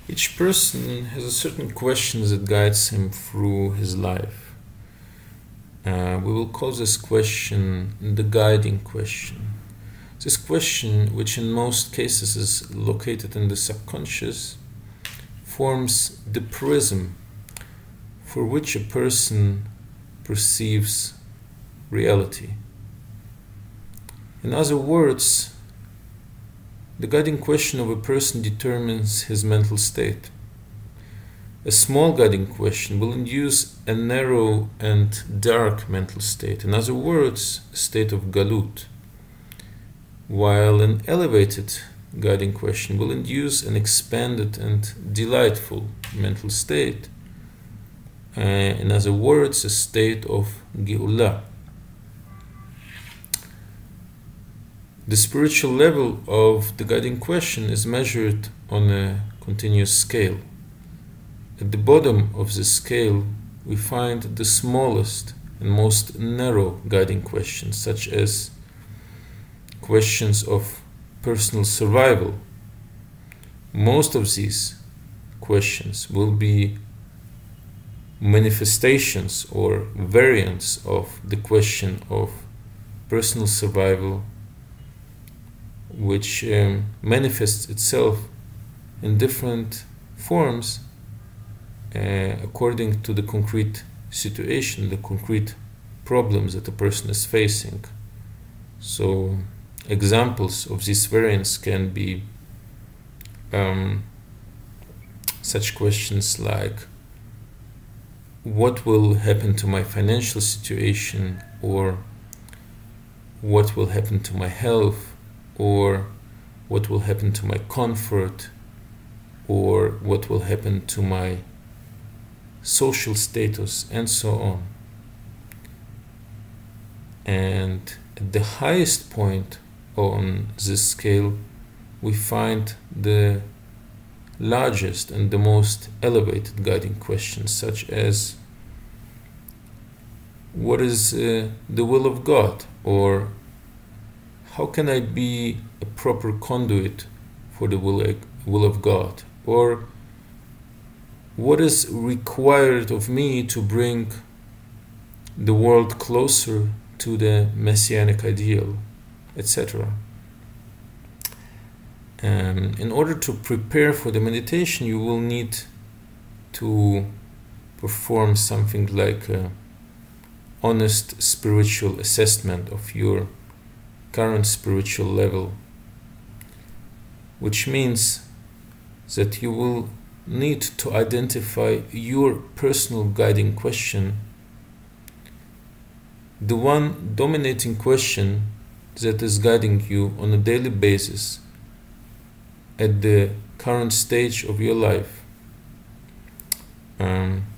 Each person has a certain question that guides him through his life. We will call this question the guiding question. This question, which in most cases is located in the subconscious, forms the prism for which a person perceives reality. In other words, the guiding question of a person determines his mental state. A small guiding question will induce a narrow and dark mental state, in other words, a state of galut, while an elevated guiding question will induce an expanded and delightful mental state, in other words, a state of Geulah. The spiritual level of the guiding question is measured on a continuous scale. At the bottom of the scale, we find the smallest and most narrow guiding questions, such as questions of personal survival. Most of these questions will be manifestations or variants of the question of personal survival, which manifests itself in different forms according to the concrete situation, the concrete problems that a person is facing. So examples of these variants can be such questions like, what will happen to my financial situation, or what will happen to my health, or what will happen to my comfort, or what will happen to my social status, and so on. And at the highest point on this scale, we find the largest and the most elevated guiding questions, such as, what is the will of God, or how can I be a proper conduit for the will of God, or what is required of me to bring the world closer to the messianic ideal, etc. In order to prepare for the meditation, you will need to perform something like an honest spiritual assessment of your current spiritual level, which means that you will need to identify your personal guiding question, the one dominating question that is guiding you on a daily basis at the current stage of your life.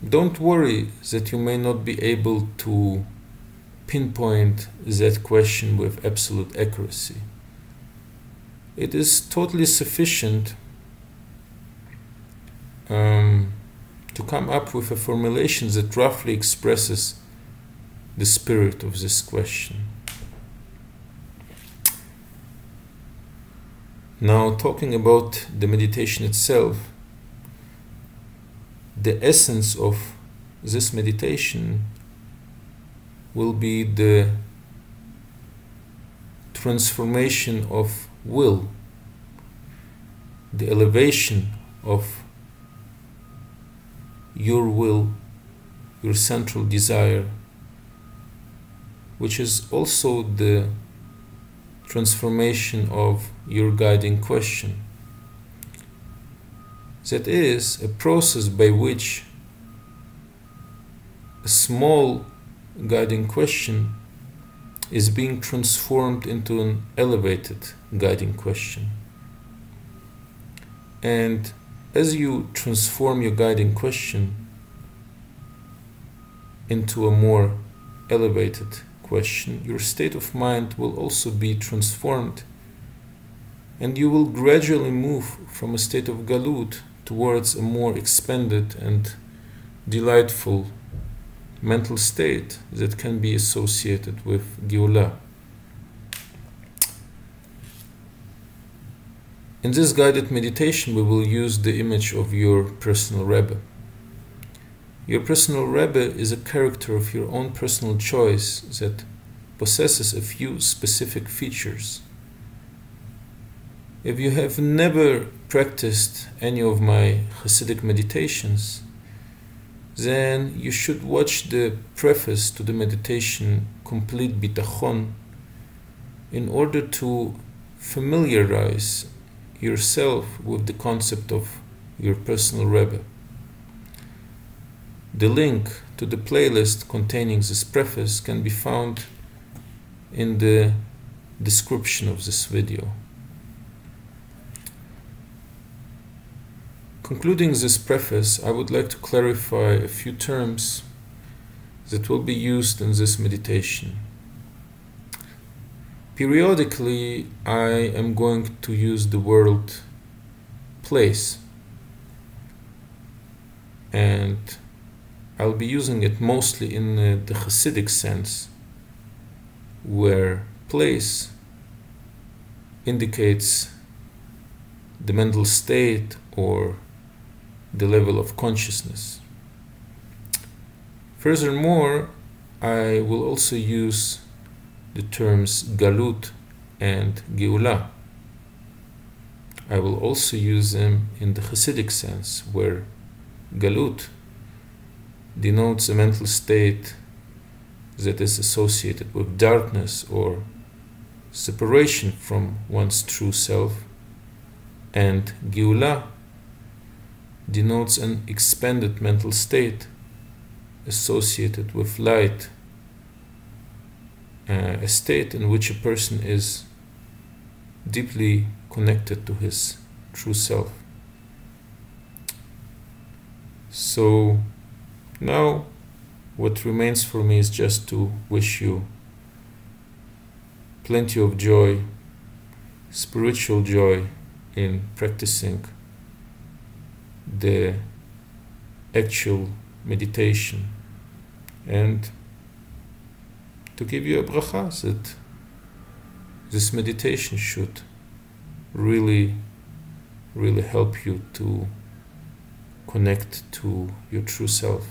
Don't worry that you may not be able to pinpoint that question with absolute accuracy. It is totally sufficient to come up with a formulation that roughly expresses the spirit of this question. Now, talking about the meditation itself, the essence of this meditation will be the transformation of will, the elevation of your will, your central desire, which is also the transformation of your guiding question. That is a process by which a small guiding question is being transformed into an elevated guiding question. And as you transform your guiding question into a more elevated question, your state of mind will also be transformed, and you will gradually move from a state of galut towards a more expanded and delightful mental state that can be associated with Geulah. In this guided meditation, we will use the image of your personal Rebbe. Your personal Rebbe is a character of your own personal choice that possesses a few specific features. If you have never practiced any of my Hasidic meditations, then you should watch the preface to the meditation Complete Bitachon in order to familiarize yourself with the concept of your personal Rebbe. The link to the playlist containing this preface can be found in the description of this video. Concluding this preface, I would like to clarify a few terms that will be used in this meditation. Periodically, I am going to use the word place, and I'll be using it mostly in the Hasidic sense, where place indicates the mental state or the level of consciousness. Furthermore, I will also use the terms Galut and Geulah. I will also use them in the Hasidic sense, where Galut denotes a mental state that is associated with darkness or separation from one's true self, and Geulah denotes an expanded mental state associated with light, a state in which a person is deeply connected to his true self. So now what remains for me is just to wish you plenty of joy, spiritual joy in practicing the actual meditation, and to give you a bracha that this meditation should really help you to connect to your true self.